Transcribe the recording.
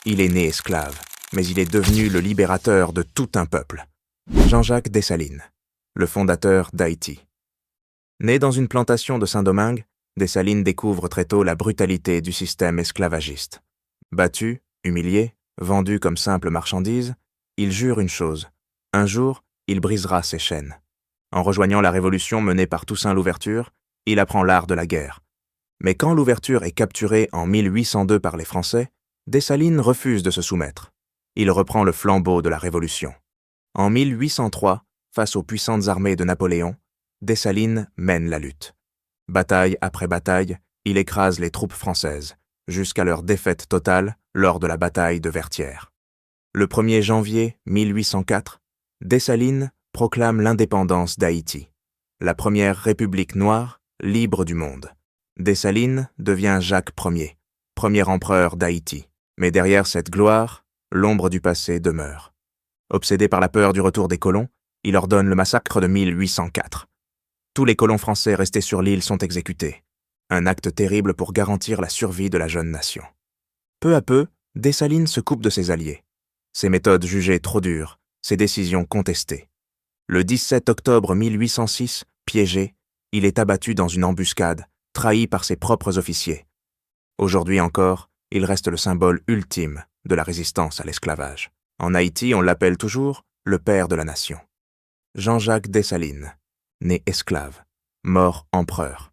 Il est né esclave, mais il est devenu le libérateur de tout un peuple. Jean-Jacques Dessalines, le fondateur d'Haïti. Né dans une plantation de Saint-Domingue, Dessalines découvre très tôt la brutalité du système esclavagiste. Battu, humilié, vendu comme simple marchandise, il jure une chose. Un jour, il brisera ses chaînes. En rejoignant la révolution menée par Toussaint Louverture, il apprend l'art de la guerre. Mais quand Louverture est capturé en 1802 par les Français, Dessalines refuse de se soumettre. Il reprend le flambeau de la Révolution. En 1803, face aux puissantes armées de Napoléon, Dessalines mène la lutte. Bataille après bataille, il écrase les troupes françaises, jusqu'à leur défaite totale lors de la bataille de Vertières. Le 1er janvier 1804, Dessalines proclame l'indépendance d'Haïti, la première république noire libre du monde. Dessalines devient Jacques Ier, premier empereur d'Haïti. Mais derrière cette gloire, l'ombre du passé demeure. Obsédé par la peur du retour des colons, il ordonne le massacre de 1804. Tous les colons français restés sur l'île sont exécutés. Un acte terrible pour garantir la survie de la jeune nation. Peu à peu, Dessalines se coupe de ses alliés. Ses méthodes jugées trop dures, ses décisions contestées. Le 17 octobre 1806, piégé, il est abattu dans une embuscade, trahi par ses propres officiers. Aujourd'hui encore, il reste le symbole ultime de la résistance à l'esclavage. En Haïti, on l'appelle toujours le père de la nation. Jean-Jacques Dessalines, né esclave, mort empereur.